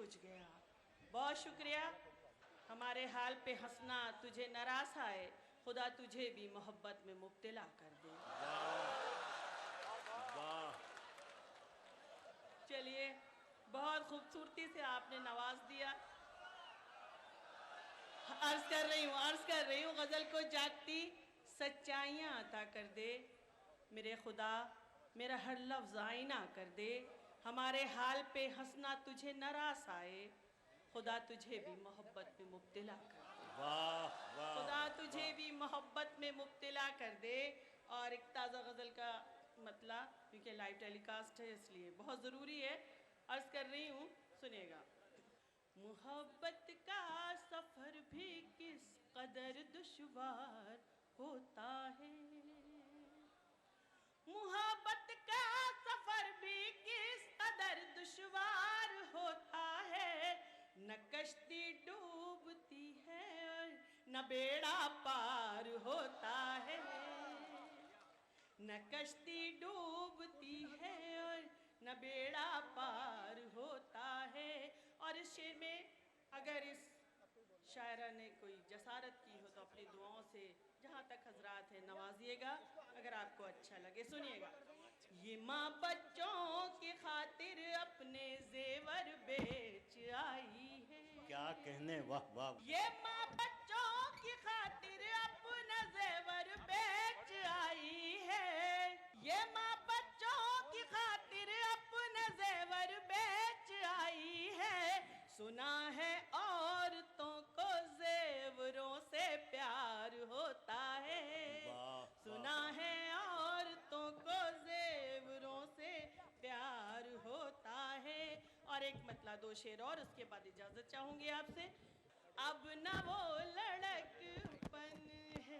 बुझ गया। बहुत शुक्रिया। हमारे हाल पे हंसना तुझे नाराज आए, खुदा तुझे भी मोहब्बत में मुब्तला कर दे। वाह। चलिए, बहुत खूबसूरती से आपने नवाज दिया। अर्ज कर रही हूँ गज़ल को जागती सच्चाइयाँ अता कर दे मेरे खुदा, मेरा हर लफ्ज़ आईना कर दे। हमारे हाल पे हंसना तुझे नाराज आए, खुदा तुझे भी मोहब्बत में मुब्तला कर दे। वाह वाह। खुदा तुझे भी मोहब्बत में मुब्तला कर दे। और एक ताज़ा गज़ल का मतलब, क्योंकि लाइव टेलीकास्ट है इसलिए बहुत ज़रूरी है, अर्ज़ कर रही हूँ, सुनिएगा। मोहब्बत का सफ़र भी किस कदर दुश्वार होता है, मोहब्बत का सफ़र भी किस कदर दुश्वार होता है। न कश्ती डूबती है और न बेड़ा पार होता है, न कश्ती डूबती है और न बेड़ा पार होता है। और इस शेर में अगर इस शायरा ने कोई जसारत की हो तो अपनी दुआओं से जहाँ तक हजरात है नवाजिएगा, अगर आपको अच्छा लगे सुनिएगा। ये माँ बच्चों की खातिर अपने जेवर बेच आई है, क्या कहने, वाह वाह। ये माँ बच्चों की खातिर अपना जेवर बेच आई है, ये माँ बच्चों की खातिर अपना जेवर बेच आई है। सुना है औरतों को जेवरों से प्यार होता है, सुना है औरतों को जेवरों से प्यार होता है। और एक मतलब दो शेर और, उसके बाद इजाज़त चाहूँगी आपसे। अब न वो लड़कपन है,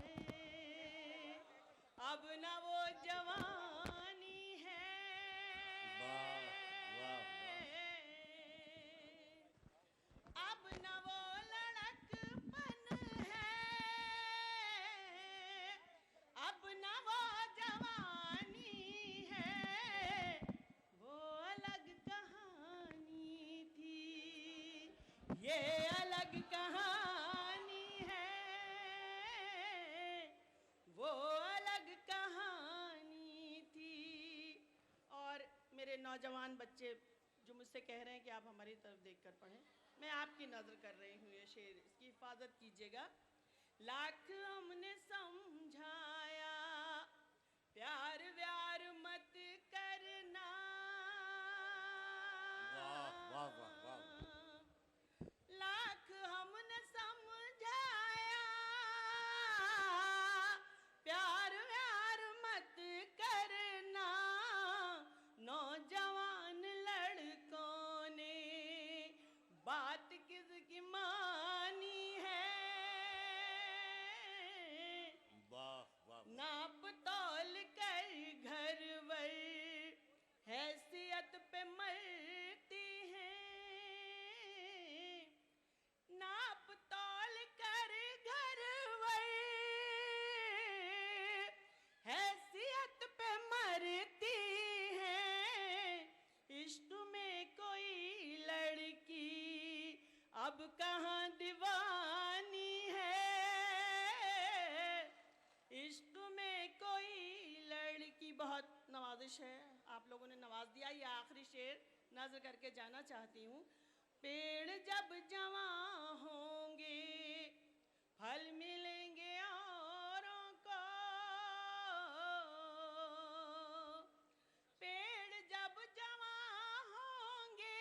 अब न वो जवानी है, अब न वो लड़कपन है, अब न वो जवानी है, वो अलग कहानी थी, ये अलग कहानी है, वो अलग कहानी थी। और मेरे नौजवान बच्चे जो मुझसे कह रहे हैं कि आप हमारी तरफ देखकर पढ़ें, मैं आपकी नज़र कर रही हूँ ये शेर, इसकी हिफाजत कीजिएगा। लाख हमने समझाया प्यार व्यार मत करना, वाह वाह वाह। लाख हमने समझाया प्यार व्यार मत करना, नौजवान लड़कों ने बात किसकी मानी है, वाह वाह। नाप तौल कर घर वर हैसियत पे मरती है, नाप तौल कर घर वर हैसियत पे मरती है। इश्क में कोई लड़की अब कहाँ दीवानी है, इश्क में कोई लड़की। बहुत नवाजिश है, आप लोगों ने नवाज दिया। ये आखिरी शेर नज़र करके जाना चाहती हूँ। पेड़ जब जवां होंगे फल मिलेंगे औरों को, पेड़ जब जवां होंगे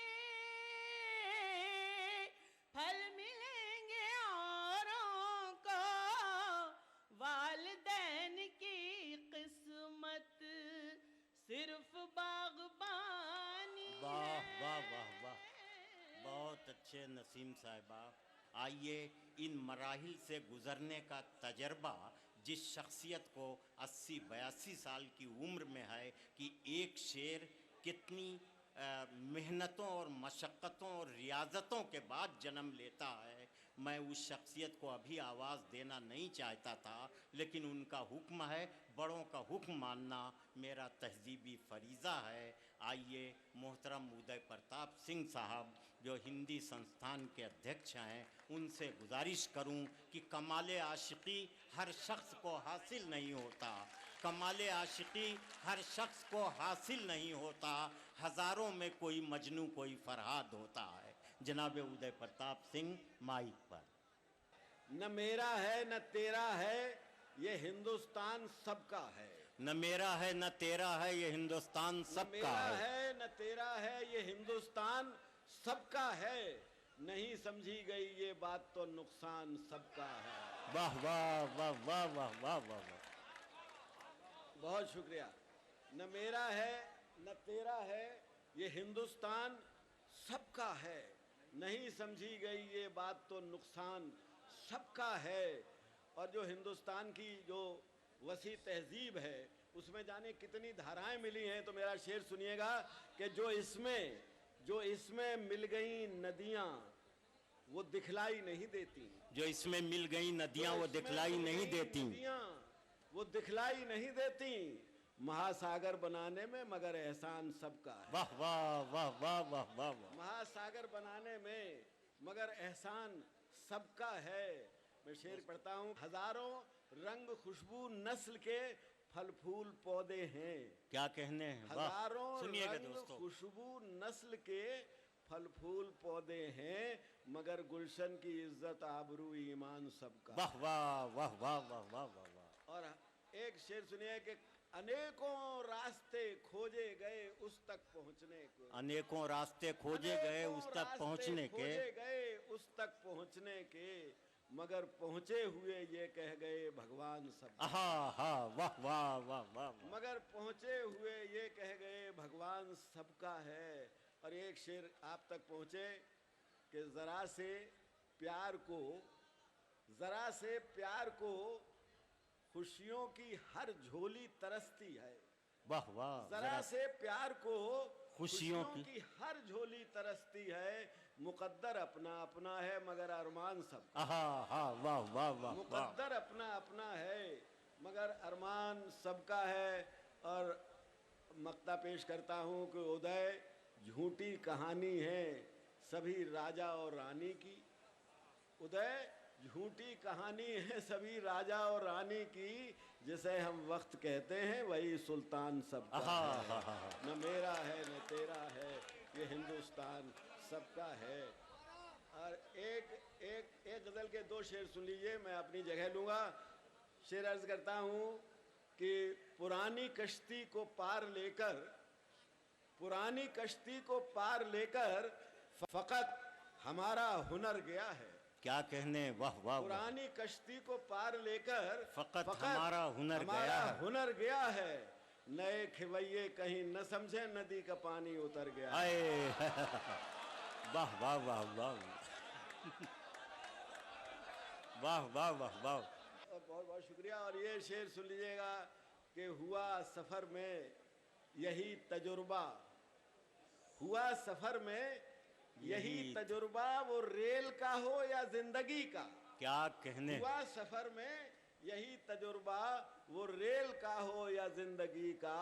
फल मिलेंगे औरों को, वालिदैन की किस्मत सिर्फ बागबानी है। वाह वाह वाह वाह। बहुत अच्छे नसीम साहिबा। आइए इन मराहिल से गुज़रने का तजर्बा जिस शख्सियत को 80-82 साल की उम्र में है कि एक शेर कितनी मेहनतों और मशक्क़तों और रियाज़तों के बाद जन्म लेता है, मैं उस शख्सियत को अभी आवाज़ देना नहीं चाहता था, लेकिन उनका हुक्म है, बड़ों का हुक्म मानना मेरा तहज़ीबी फ़रीज़ा है। आइए मोहतरम उदय प्रताप सिंह साहब जो हिंदी संस्थान के अध्यक्ष हैं उनसे गुजारिश करूं कि कमाल आशिकी हर शख्स को हासिल नहीं होता, कमाल आशिकी हर शख्स को हासिल नहीं होता, हज़ारों में कोई मजनू कोई फरहाद होता है। जनाब उदय प्रताप सिंह माइक पर। न मेरा है न तेरा है, ये हिंदुस्तान सबका है। न मेरा है न तेरा है, ये हिंदुस्तान सबका न मेरा है। है न तेरा है, ये हिंदुस्तान सबका है। नहीं समझी गई ये बात तो नुकसान सबका है। वाह वाह वाह वाह वाह वाह वाह वाह। बहुत शुक्रिया। न मेरा है न तेरा है, ये हिंदुस्तान सबका है। नहीं समझी गई ये बात तो नुकसान सबका है। और जो हिंदुस्तान की जो वसी तहजीब है उसमें जाने कितनी धाराएं मिली हैं। तो मेरा शेर सुनिएगा कि जो इसमें मिल गई नदियां वो दिखलाई नहीं देती, जो इसमें मिल गई नदियां वो दिखलाई नहीं देती, नदियां वो दिखलाई नहीं देती, महासागर बनाने में मगर एहसान सबका है। वाह वाह वाह वाह वाह वाह वाह। महासागर बनाने में मगर एहसान सबका है। मैं शेर पढ़ता हूँ। हजारों रंग खुशबू नस्ल के फल फूल पौधे हैं। क्या कहने हैं, वाह। हजारों सुनिएगा रंग दोस्तों। खुशबू नस्ल के फल फूल पौधे हैं, मगर गुलशन की इज्जत आबरू ईमान सबका। वाह वाह वाह वाह वाह वाह वाह वाह। और एक शेर सुनिए कि अनेकों रास्ते खोजे गए उस तक पहुंचने को, अनेकों रास्ते खोजे गए उस तक पहुंचने के, खोजे गए उस तक पहुंचने के, मगर पहुंचे हुए ये कह गए भगवान सबका। आहा हा वाह वाह वाह वाह। मगर पहुंचे हुए ये कह गए भगवान सबका है। और एक शेर आप तक पहुंचे कि जरा से प्यार को खुशियों की हर झोली तरसती है। वाह वाह। जरा से प्यार को खुशियों की हर झोली तरसती है। मुकद्दर अपना अपना है मगर अरमान सबका। आहा हा वाह वाह वाह। मुकद्दर अपना अपना है मगर अरमान सबका है। और मक्ता पेश करता हूँ कि उदय झूठी कहानी है सभी राजा और रानी की। उदय झूठी कहानी है सभी राजा और रानी की, जिसे हम वक्त कहते हैं वही सुल्तान सबका है। न मेरा है न तेरा है, ये हिंदुस्तान सबका है। और एक गजल के दो शेर सुन लीजिए, मैं अपनी जगह लूँगा। शेर अर्ज करता हूँ कि पुरानी कश्ती को पार लेकर फ़कत हमारा हुनर गया है। क्या कहने, वाह वाह। पुरानी कश्ती को पार लेकर फ़कत हमारा हुनर गया है। नए खिवैये कहीं न समझे नदी का पानी उतर गया है। वाह वाह वाह वाह वाह वाह वाह वाह। बहुत बहुत शुक्रिया। और ये शेर सुन लीजिएगा कि हुआ सफर में यही तजुर्बा, वो रेल का हो या जिंदगी का। क्या कहने। हुआ सफर में यही तजुर्बा, वो रेल का हो या जिंदगी का,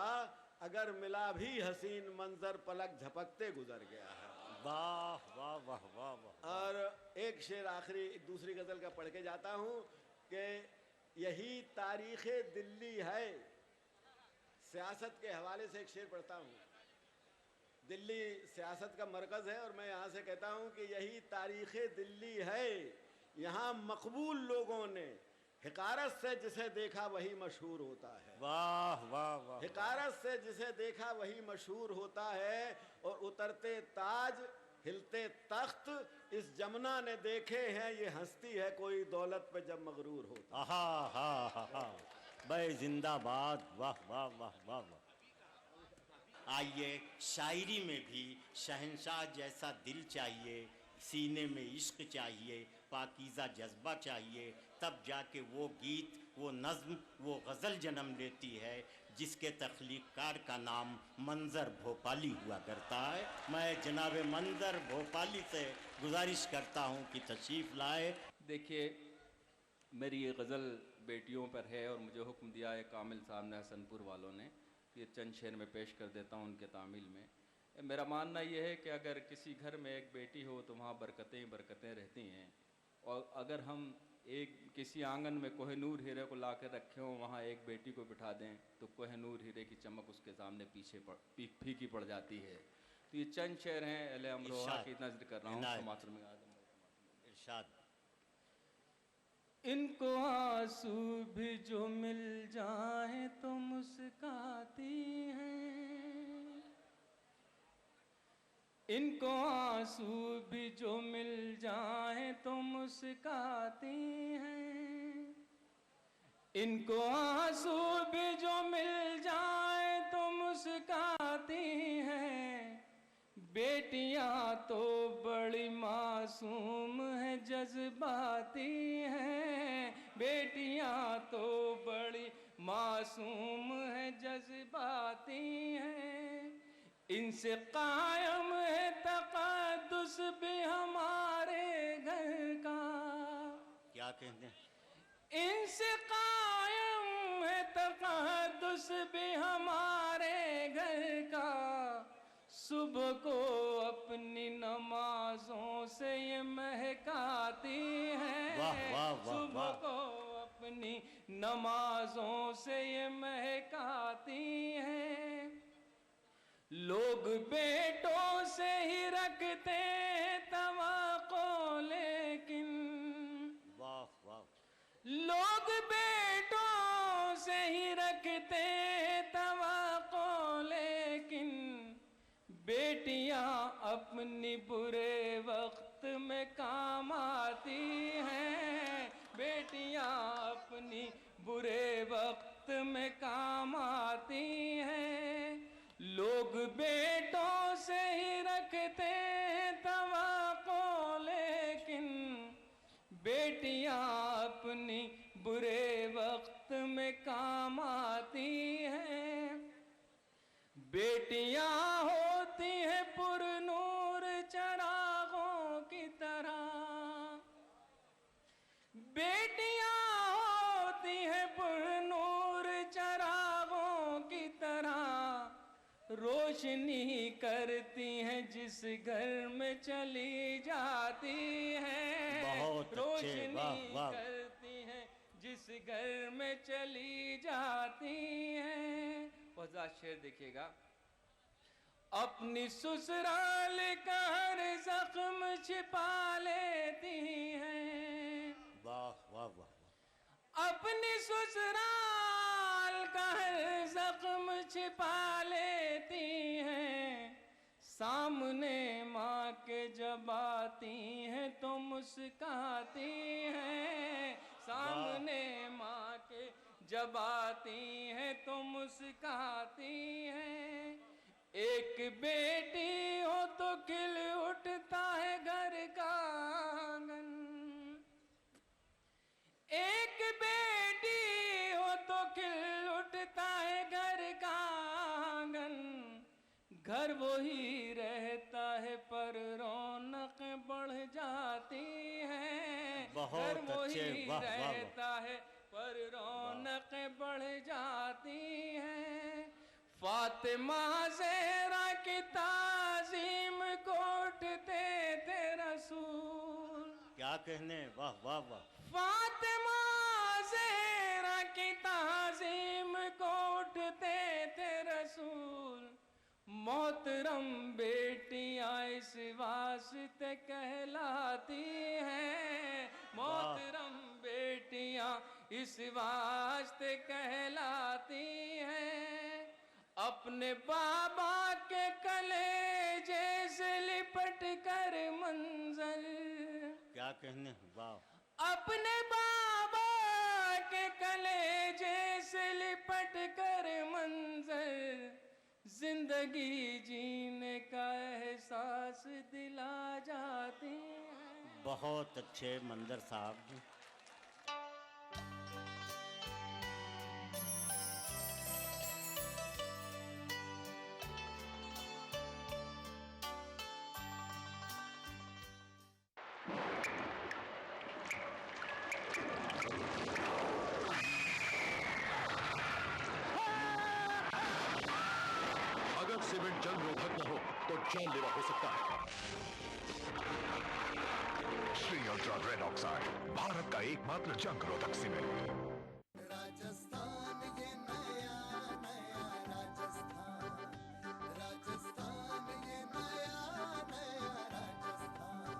अगर मिला भी हसीन मंजर पलक झपकते गुजर गया है। वाह वाह वाह वाह वाह। और एक शेर आखिरी एक दूसरी गजल का पढ़ के जाता हूँ कि यही तारीख़े दिल्ली है। सियासत के हवाले से एक शेर पढ़ता हूँ। दिल्ली सियासत का मरकज़ है और मैं यहाँ से कहता हूँ कि यही तारीख़े दिल्ली है। यहाँ मकबूल लोगों ने हिकारत से जिसे देखा वही मशहूर होता है। वाह वाह वाह। हिकारत से जिसे देखा वही मशहूर होता है। और उतरते ताज हिलते तख्त इस जमुना ने देखे हैं, ये हंसती है कोई दौलत पे जब मगरूर होता। आहा हा हा हा। भाई जिंदाबाद। वाह वाह वाह वाह वाह। आइए शायरी में भी शहंशाह जैसा दिल चाहिए, सीने में इश्क चाहिए, पाकीज़ा जज्बा चाहिए, तब जाके वो गीत, वो नज़्म, वो गज़ल जन्म लेती है जिसके तख्लीक़कार का नाम मंज़र भोपाली हुआ करता है। मैं जनाब मंज़र भोपाली से गुजारिश करता हूँ कि तशरीफ़ लाए। देखिए, मेरी ये गज़ल बेटियों पर है और मुझे हुक्म दिया है कामिल साहब ने, हसनपुर वालों ने, ये चंद शेर में पेश कर देता हूँ उनके तामिल में। मेरा मानना ये है कि अगर किसी घर में एक बेटी हो तो वहाँ बरकतें ही बरकतें रहती हैं, और अगर हम एक किसी आंगन में कोहिनूर हीरे को ला कर रखे हों, वहाँ एक बेटी को बिठा दें तो कोहिनूर हीरे की चमक उसके सामने फीकी पड़ जाती है। तो ये चंद शेर हैं अले अमरोहा की नज़र कर रहा हूँ। इरशाद। इनको आंसू भी जो मिल जाए तो मुस्काती हैं, इनको आंसू भी जो मिल जाए तो मुस्काती हैं, इनको आंसू भी जो मिल जाए तो मुस्काती हैं। बेटियां तो बड़ी मासूम है जज्बाती हैं, बेटियां तो बड़ी मासूम है जज्बाती हैं। इनसे कायम है तक़द्दुस भी हमारे घर का। क्या कहते हैं? इनसे कायम है तक़द्दुस भी हमारे घर का। सुबह को अपनी नमाजों से ये महकाती हैं, वाह वाह वाह सुबह वाह। को अपनी नमाजों से ये महकाती हैं। लोग बेटों से ही रखते हैं तवक्को, लेकिन वाह वाह, लोग बेटों से ही रखते हैं तवक्को, लेकिन बेटियां अपनी बुरे वक्त में काम आती हैं, बेटियां अपनी बुरे वक्त में काम आती हैं। लोग बेटों से ही रखते हैं तवक्को, लेकिन बेटियां अपनी बुरे वक्त में काम आती हैं। बेटियां होती हैं पुरनूर चरागों की तरह, बेटियां होती हैं पुरनूर चरागों की तरह। रोशनी करती हैं जिस घर में चली जाती हैं, बहुत अच्छे, रोशनी वाह वाह। करती हैं जिस घर में चली जाती हैं। वज़ा शेर देखिएगा। अपनी ससुराल का हर जख्म छिपा लेती हैं, वाह वाह वाह, अपनी ससुराल का हर जख्म छिपा लेती हैं। सामने माँ के जब आती हैं तो मुस्काती हैं, सामने माँ के जब आती हैं तो मुस्काती हैं। एक बेटी हो तो खिल उठता है घर का आंगन, एक बेटी हो तो खिल उठता है घर का आंगन। घर वही रहता है पर रौनक बढ़ जाती है, बहुत घर अच्छे, वही वाह, वाह, वाह। रहता है पर रौनक बढ़ जाती है। फातिमा ज़हरा की ताज़ीम को उठते थे रसूल, क्या कहने, वाह वाह वाह। फातिमा ज़हरा की ताज़ीम को उठते थे रसूल। मोहतरम बेटियां इस वास्ते कहलाती हैं, मोहतरम बेटियां इस वास्ते कहलाती हैं। अपने बाबा के कलेजे से लिपट कर मंजर, क्या कहने, वाह। अपने बाबा के कलेजे से लिपट कर मंजर, जिंदगी जीने का एहसास दिला जाती है। बहुत अच्छे मंदर साहब। सीमेंट जंग रोधक न हो तो जानलेवा हो सकता है। Shri ultra red oxide, Bharat का एकमात्र जंग रोधक सीमेंट। राजस्थान ये नया नया राजस्थान, राजस्थान ये नया नया राजस्थान।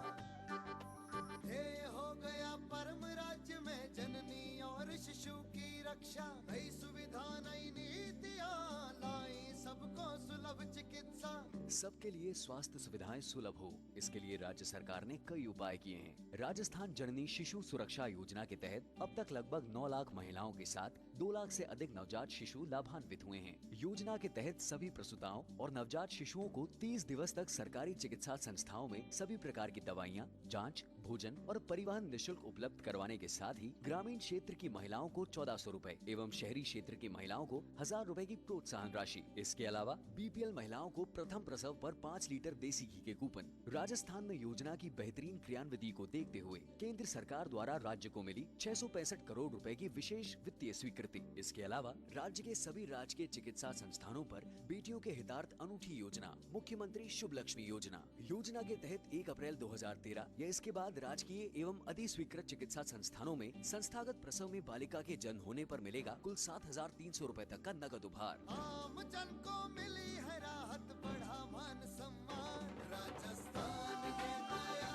ध्येय हो गया परम राज्य में जननी और शिशु की रक्षा। नई सुविधा नई नीतियां लाई सबको सुलभ चिकित्सा। सबके लिए स्वास्थ्य सुविधाएं सुलभ हो, इसके लिए राज्य सरकार ने कई उपाय किए हैं। राजस्थान जननी शिशु सुरक्षा योजना के तहत अब तक लगभग 9 लाख महिलाओं के साथ 2 लाख से अधिक नवजात शिशु लाभान्वित हुए हैं। योजना के तहत सभी प्रसूताओं और नवजात शिशुओं को 30 दिवस तक सरकारी चिकित्सा संस्थाओं में सभी प्रकार की दवाइयाँ, जाँच, भोजन और परिवहन निःशुल्क उपलब्ध करवाने के साथ ही ग्रामीण क्षेत्र की महिलाओं को 1400 रूपए एवं शहरी क्षेत्र की महिलाओं को 1000 रूपए की प्रोत्साहन राशि। इसके अलावा बीपीएल महिलाओं को प्रथम प्रसव पर 5 लीटर देसी घी के कूपन। राजस्थान में योजना की बेहतरीन क्रियान्विति को देखते हुए केंद्र सरकार द्वारा राज्य को मिली 665 करोड़ रुपए की विशेष वित्तीय स्वीकृति। इसके अलावा राज्य के सभी राजकीय चिकित्सा संस्थानों पर बेटियों के हितार्थ अनूठी योजना मुख्यमंत्री शुभ लक्ष्मी योजना। योजना के तहत 1 अप्रैल 2013 या इसके बाद राजकीय एवं अधिस्वीकृत चिकित्सा संस्थानों में संस्थागत प्रसव में बालिका के जन्म होने पर मिलेगा कुल 7,300 रूपए तक का नगद उपहार। आम जन को मिली है राहत, बढ़ा मान सम्मान। राजस्थान ये नया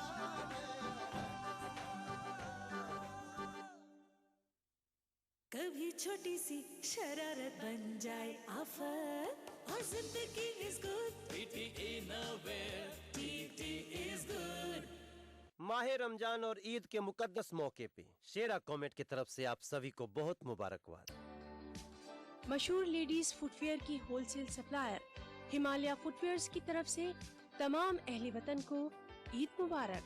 कभी छोटी सी शरारत बन जाए आफत, और जिंदगी is good, TT innovate, TT is good. माहे रमजान और ईद के मुकद्दस मौके पे शेरा कॉमेट की तरफ से आप सभी को बहुत मुबारकबाद। मशहूर लेडीज फुटवेयर की होलसेल सप्लायर हिमालय फुटवेयर्स की तरफ से तमाम अहले वतन को ईद मुबारक।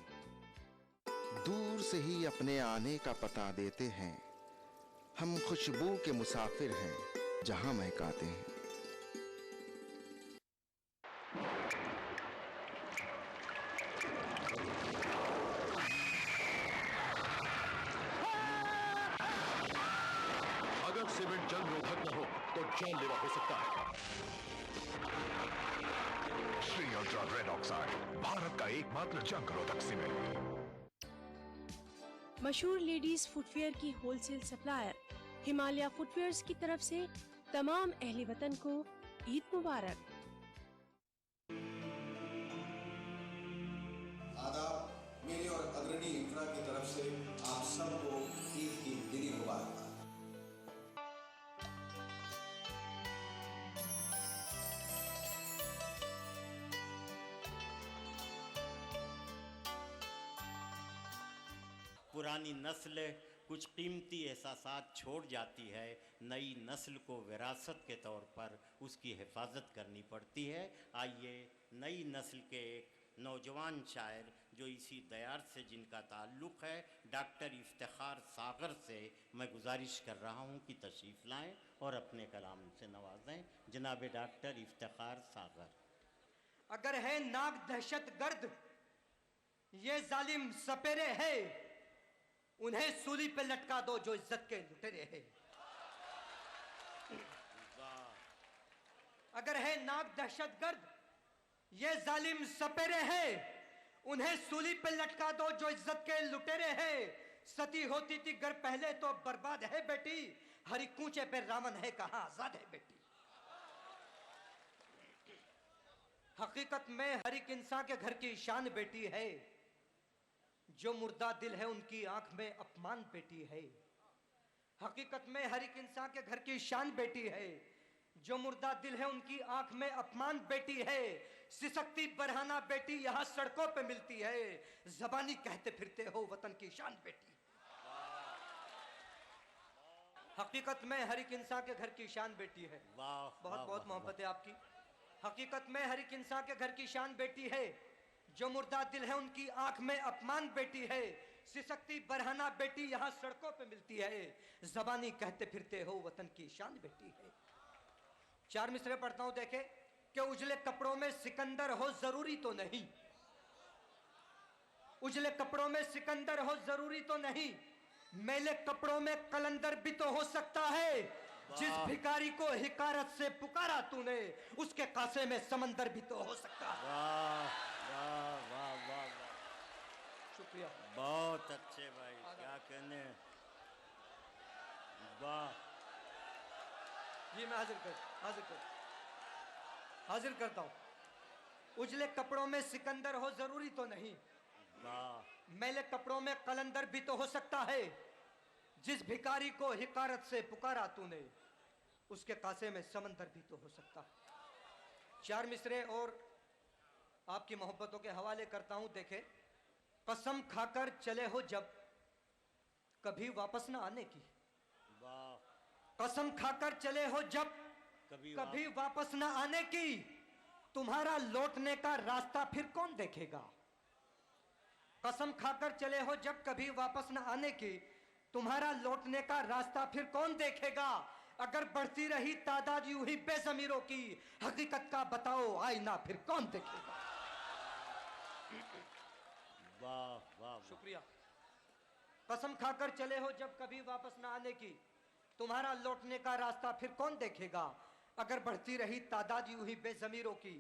दूर से ही अपने आने का पता देते हैं, हम खुशबू के मुसाफिर हैं जहां महकाते हैं। अगर सीमेंट जंग रोधक न हो तो जानलेवा हो सकता है। Shri ultra red oxide, Bharat का एकमात्र जंग रोधक सीमेंट। मशहूर लेडीज फुटवेयर की होलसेल सप्लायर हिमालय फुटवेयर्स की तरफ से तमाम अहले वतन को ईद मुबारक। आदाब, मेरी और अग्रणी इंफ्रा की तरफ से आप सबको ईद की दिली मुबारक। पुरानी नस्ल कुछ कीमती एहसासात छोड़ जाती है, नई नस्ल को विरासत के तौर पर उसकी हिफाजत करनी पड़ती है। आइए नई नस्ल के एक नौजवान शायर जो इसी दयार से जिनका ताल्लुक़ है, डॉक्टर इफ्तिखार सागर से मैं गुजारिश कर रहा हूँ कि तशरीफ़ लाएँ और अपने कलाम से नवाजें। जनाब डॉक्टर इफ्तिखार सागर। अगर है नाक दहशत गर्द ये जालिम सपेरे है, उन्हें सूली पे लटका दो जो इज्जत के लुटेरे हैं। अगर है नाक दहशत गर्द ये जालिम सपेरे हैं, उन्हें सूली पे लटका दो जो इज्जत के लुटेरे हैं। सती होती थी घर पहले तो बर्बाद है बेटी, हरी कूचे पे रावण है कहां आजाद है बेटी। हकीकत में हर एक इंसान के घर की शान बेटी है, जो मुर्दा दिल है उनकी आंख में अपमान बेटी है। हकीकत में हर एक इंसान के घर की शान बेटी है, जो मुर्दा दिल है उनकी आंख में अपमान बेटी है। सिसकती बरहाना बेटी यहाँ सड़कों पे मिलती है, जबानी कहते फिरते हो वतन की शान बेटी। हकीकत में हर एक इंसान के घर की शान बेटी है। बहुत बहुत मोहब्बत है आपकी। हकीकत में हर एक इंसान के घर की शान बेटी है, जो मुर्दा दिल है उनकी आंख में अपमान बेटी है। सिसकती बरहाना बेटी यहाँ सड़कों पे मिलती है, जबानी कहते फिरते हो वतन की शान बेटी है। 4 मिसरे पढ़ता हूं, देखे कि उजले कपड़ों में सिकंदर हो जरूरी तो नहीं, उजले कपड़ों में सिकंदर हो जरूरी तो नहीं, मैले कपड़ों में कलंदर भी तो हो सकता है। जिस भिखारी को हिकारत से पुकारा तूने, उसके कासे में समंदर भी तो हो सकता है। वाह वाह वाह वाह वाह, शुक्रिया, बहुत अच्छे भाई, क्या कहने। वाह जी मैं हाजिर करता हूँ। उजले कपड़ों में सिकंदर हो जरूरी तो नहीं, वाह, मैले कपड़ों में कलंदर भी तो हो सकता है। जिस भिखारी को हिकारत से पुकारा तूने, उसके कासे में समंदर भी तो हो सकता है। चार मिसरे और आपकी मोहब्बतों के हवाले करता हूं। देखे, कसम खाकर चले हो जब, कभी वापस ना आने की। वाह, कसम खाकर चले हो जब, कभी वापस ना आने की। तुम्हारा लौटने का रास्ता फिर कौन देखेगा। कसम खाकर चले हो जब, कभी वापस ना आने की। तुम्हारा लौटने का रास्ता फिर कौन देखेगा। अगर बढ़ती रही तादाद यूं ही बेज़मीरों की, हकीकत का बताओ आईना फिर कौन देखेगा। वाह वाह, शुक्रिया। कसम खाकर चले हो जब, कभी वापस ना आने की। तुम्हारा लौटने का रास्ता फिर कौन देखेगा। अगर बढ़ती रही तादाद यूं ही बेज़मीरों की,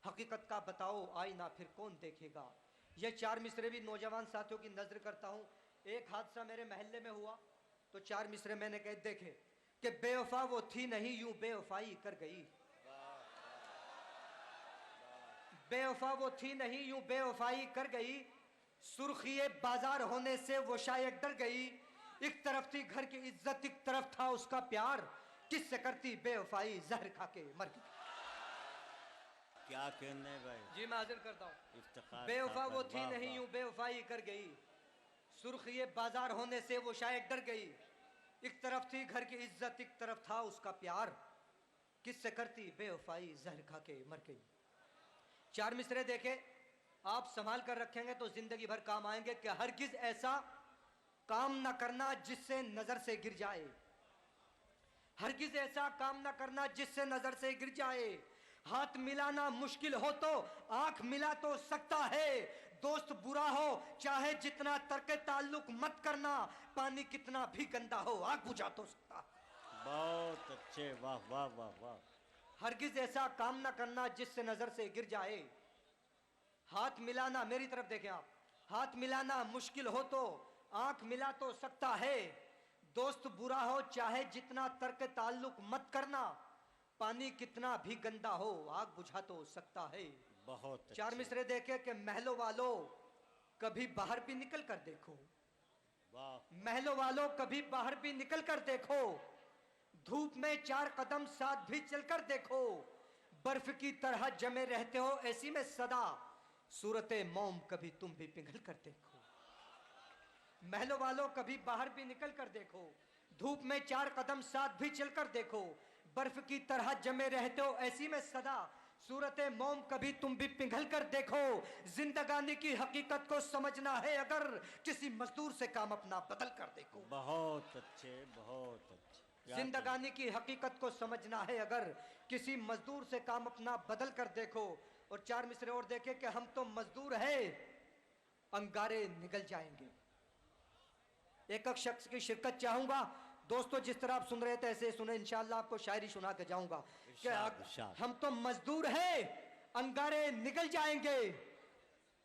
हकीकत का बताओ आईना फिर कौन देखेगा। ये चार मिसरे भी नौजवान साथियों की नजर करता हूं। एक हादसा मेरे महल्ले में हुआ तो चार मिसरे मैंने कहे देखे कि बेवफा वो थी नहीं, यूं बेवफाई कर गई। बेवफा वो थी नहीं, यूं बेवफाई कर गई। सुर्खिए बाजार होने से वो शायद डर गई। एक तरफ थी घर की इज्जत, एक तरफ था उसका प्यार। किससे करती बेवफाई, जहर खा के मर गई। क्या कहने भाई। जी मैं हाजिर करता हूँ। इफ्तिखार बेवफा वो थी वाह, नहीं, वाह। यूं बेवफाई कर गई। सुर्खिए बाजार होने से वो शायद डर गई। एक तरफ थी घर की इज्जत, एक तरफ था उसका प्यार। किससे करती बेवफाई, जहर खा के मर गई। चार मिसरे देखे, आप संभाल कर रखेंगे तो जिंदगी भर काम आएंगे। कि हरगिज ऐसा काम ना करना जिससे नजर से गिर जाए। हरगिज ऐसा काम ना करना जिससे नजर से गिर जाए। हाथ मिलाना मुश्किल हो तो आंख मिला तो सकता है। दोस्त बुरा हो चाहे जितना तर्क ताल्लुक मत करना। पानी कितना भी गंदा हो आग बुझा तो सकता। बहुत अच्छे, वाह वाह वाह वाह। हरगिज ऐसा काम ना करना जिससे नजर से गिर जाए। हाथ मिलाना, मेरी तरफ देखें आप, हाथ मिलाना मुश्किल हो तो आंख मिला तो सकता है। दोस्त बुरा हो चाहे जितना तर्क ताल्लुक मत करना। पानी कितना भी गंदा हो आग बुझा तो सकता है। बहुत चार मिसरे देखे कि महलों वालों कभी बाहर भी निकल कर देखो। वाह, महलों वालों कभी बाहर भी निकल कर देखो। धूप में चार कदम साथ भी चलकर देखो। बर्फ की तरह जमे रहते हो ऐसी में सदा। सूरते मौम कभी तुम भी पिघल कर देखो। महलों वालों कभी बाहर भी निकल कर देखो। धूप में चार कदम साथ भी चलकर देखो। बर्फ की तरह जमे रहते हो ऐसी में सदा। सूरते मौम कभी तुम भी पिघल कर देखो। जिंदगानी की हकीकत को समझना है अगर, किसी मजदूर से काम अपना बदल कर देखो। बहुत अच्छे, बहुत अच्छे। जिंदगानी की हकीकत को समझना है अगर, किसी मजदूर से काम अपना बदल कर देखो। और चार मिसरे और देखे कि हम तो मजदूर हैं, अंगारे निकल जाएंगे। एक एक शख्स की शिरकत चाहूंगा। दोस्तों जिस तरह आप सुन रहे थे ऐसे सुने, इंशाअल्लाह आपको शायरी सुना के जाऊंगा कि हम तो मजदूर हैं, अंगारे निकल जाएंगे।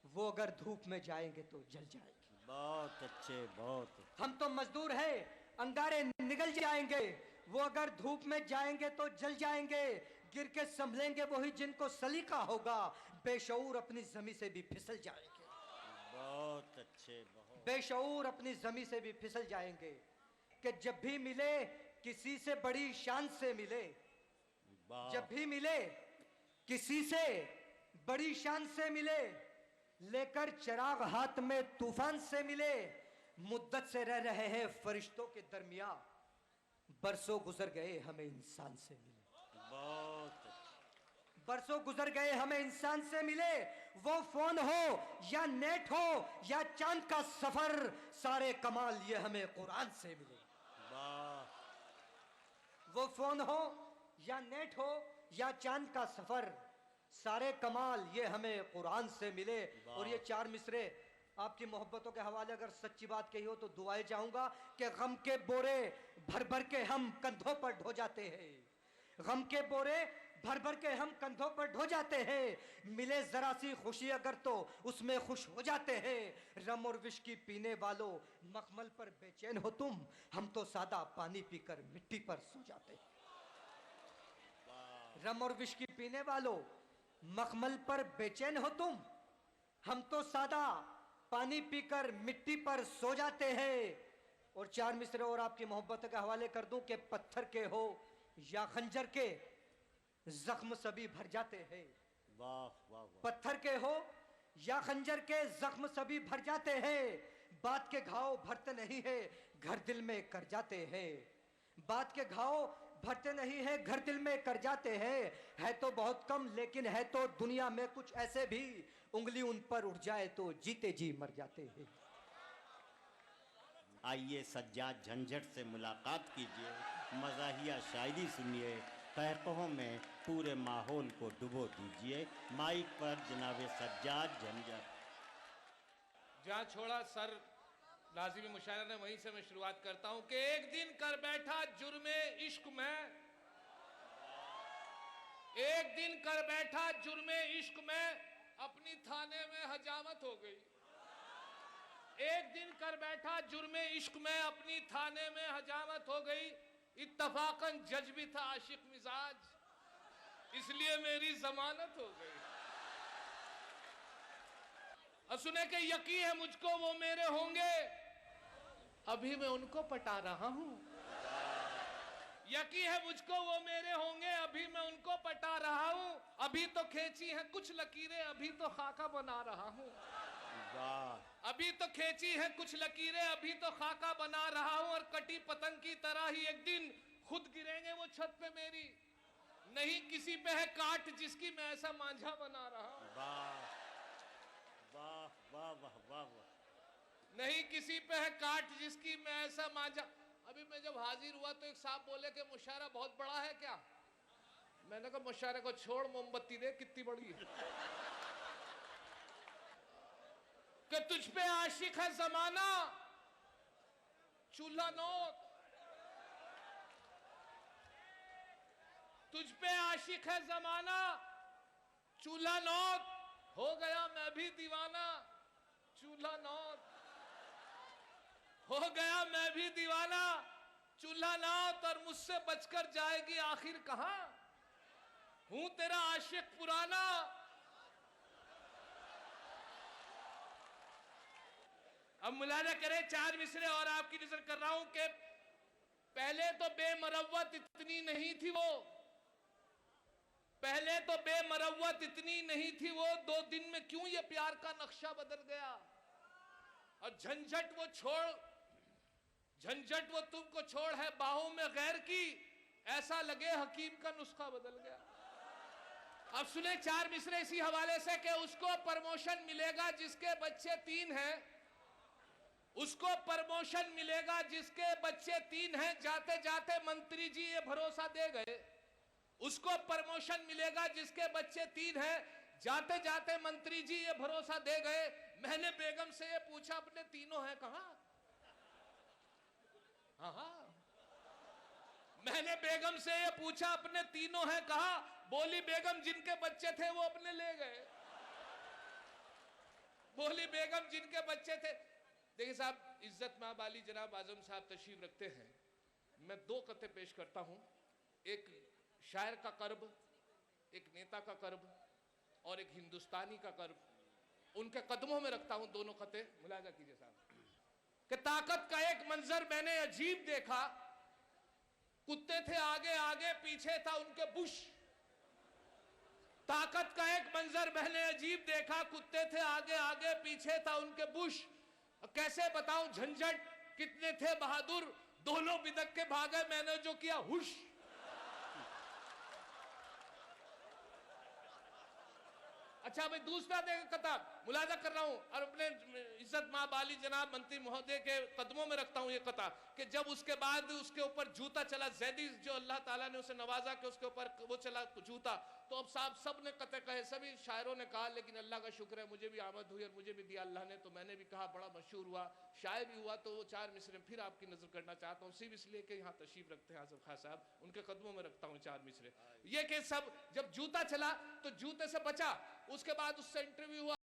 वो अगर धूप में जाएंगे तो जल जाएंगे। बहुत अच्छे, बहुत अच्छे। हम तो मजदूर हैं, अंगारे निकल जाएंगे। वो अगर धूप में जाएंगे तो जल जाएंगे। गिर के संभलेंगे वही जिनको सलीका होगा। बेशऊर अपनी जमी से भी फिसल जाएंगे। बहुत अच्छे, बहुत। बेशऊर अपनी जमी से भी फिसल जाएंगे। कि जब भी मिले किसी से बड़ी शान से मिले। जब भी मिले किसी से बड़ी शान से मिले। लेकर चिराग हाथ में तूफान से मिले। मुद्दत से रह रहे हैं फरिश्तों के दरमिया। बरसों गुजर गए हमें इंसान से मिले। बहुत बरसों गुजर गए हमें इंसान से मिले। वो फोन हो या नेट हो या चांद का सफर, सारे कमाल ये हमें कुरान से मिले। वो फोन हो या नेट हो या चांद का सफर, सारे कमाल ये हमें कुरान से मिले। और ये चार मिसरे आपकी मोहब्बतों के हवाले अगर सच्ची बात कही हो तो दुआएं चाहूंगा कि गम के बोरे भर भर के हम कंधों पर ढो जाते हैं, गम के बोरे भर भर के हम कंधों पर ढो जाते हैं, मिले जरा सी खुशी अगर तो उसमें खुश हो जाते हैं। रम और विस्की पीने वालों मखमल पर बेचैन हो तुम, हम तो सादा पानी पीकर मिट्टी पर सो जाते हैं। रम और विस्की पीने वालों मखमल पर बेचैन हो तुम, हम तो सादा पानी पीकर मिट्टी पर सो जाते हैं। और चार मिसरे और आपकी मोहब्बत के हवाले कर दूं कि पत्थर के हो या खंजर के जख्म सभी भर जाते हैं। वाह वाह वाह। पत्थर के हो या खंजर के जख्म सभी भर जाते हैं, बात के घाव भरते नहीं है घर दिल में कर जाते हैं। बात के घाव भरते नहीं है घर दिल में कर जाते हैं। है तो बहुत कम लेकिन है तो दुनिया में कुछ ऐसे भी, उंगली उन पर उठ जाए तो जीते जी मर जाते हैं। आइए सज्जाद झंझट से मुलाकात कीजिए, मज़ाहिया शायरी सुनिए, कहकहों में पूरे माहौल को डुबो दीजिए। माइक पर जनाब सज्जाद झंझट। जहाँ छोड़ा सर लाजिमी मुशायरा ने वहीं से मैं शुरुआत करता हूँ कि एक दिन कर बैठा जुर्मे इश्क में, एक दिन कर बैठा जुर्मे इश्क में, अपनी थाने में हजामत हो गई। एक दिन कर बैठा जुर्मे इश्क में, अपनी थाने में हजामत हो गई। इत्तफाकन जज भी था आशिक मिजाज, इसलिए मेरी जमानत हो गई। और सुने के यकीन है मुझको वो मेरे होंगे, अभी मैं उनको पटा रहा हूं। यकीन है मुझको वो मेरे होंगे, अभी मैं उनको पटा रहा हूं। अभी तो खींची हैं कुछ लकीरें, अभी तो खाका बना रहा हूं। अभी तो खींची है कुछ लकीरें, अभी तो खाका बना रहा हूं। और कटी पतंग की तरह ही एक दिन खुद गिरेंगे वो छत पे मेरी, नहीं किसी पे है काट जिसकी मैं ऐसा मांझा बना रहा हूं। वाह वाह वाह वाह वाह वाह। नहीं किसी पे है काट जिसकी मैं ऐसा मांझा। अभी मैं जब हाजिर हुआ तो एक साहब बोले कि मुशायरा बहुत बड़ा है क्या? मैंने कहा मुशायरे को छोड़, मोमबत्ती दे कितनी बड़ी है। कि तुझ पे आशिक है जमाना, चूल्हा नौत। तुझ पे आशिक है जमाना, चूल्हा नौत। हो गया मैं भी दीवाना, चूल्हा नौत। हो गया मैं भी दीवाना, चूल्हा नौत। और मुझसे बचकर जाएगी आखिर कहां, हूं तेरा आशिक पुराना। अब मुलाजा करें चार मिसरे और आपकी नजर कर रहा हूं कि पहले तो बेमरवत इतनी नहीं थी वो, पहले तो बेमरवत इतनी नहीं थी वो। 2 दिन में क्यों ये प्यार का नक्शा बदल गया। और झंझट वो छोड़, झंझट वो तुमको छोड़ है बाहों में गैर की, ऐसा लगे हकीम का नुस्खा बदल गया। अब सुने चार मिसरे इसी हवाले से कि उसको प्रमोशन मिलेगा जिसके बच्चे 3 हैं, उसको प्रमोशन मिलेगा जिसके बच्चे 3 हैं। जाते जाते मंत्री जी ये भरोसा दे गए, उसको प्रमोशन मिलेगा जिसके बच्चे 3 हैं। जाते जाते मंत्री जी ये भरोसा दे गए। मैंने बेगम से ये पूछा अपने तीनों हैं कहां? हाँ, मैंने बेगम से ये पूछा अपने तीनों हैं कहां? बोली बेगम जिनके बच्चे थे वो अपने ले गए। बोली बेगम जिनके बच्चे थे। देखिए साहब, इज्जत महब अली जनाब आजम साहब तशरीफ रखते हैं। मैं 2 कते पेश करता हूं, एक शायर का कर्ब, एक नेता का कर्ब और एक हिंदुस्तानी का कर्ब। उनके कदमों में रखता हूं दोनों कते, मुलाजा कीजिए साहब। कि ताकत का एक मंजर मैंने अजीब देखा, कुत्ते थे आगे आगे पीछे था उनके बुश। ताकत का एक मंजर मैंने अजीब देखा, कुत्ते थे आगे आगे पीछे था उनके बुश। कैसे बताऊं झंझट कितने थे बहादुर, दोनों बिदक के भागे मैंने जो किया हुश। अच्छा भाई दूसरा देख कथा मुलाजा कर रहा हूं और अपने इज्जत माँ बाली जनाब मंत्री महोदय के कदमों में रखता हूं ये कथा कि जब उसके बाद उसके ऊपर जूता चला जैदी जो अल्लाह ताला ने उसे नवाजा के उसके ऊपर वो चला जूता, तो अब साहब सब ने कते कहे, सभी शायरों ने कहा, लेकिन अल्लाह का शुक्र है मुझे भी आमद हुई और मुझे भी दिया अल्लाह ने, तो मैंने भी कहा, बड़ा मशहूर हुआ, शायर भी हुआ। तो वो 4 मिसरे फिर आपकी नजर करना चाहता हूँ, सिर्फ इसलिए कि यहाँ तशरीफ रखते हैं आजम खान साहब, उनके कदमों में रखता हूँ 4 मिसरे। ये कि सब जब जूता चला तो जूते से बचा, उसके बाद उससे इंटरव्यू हुआ।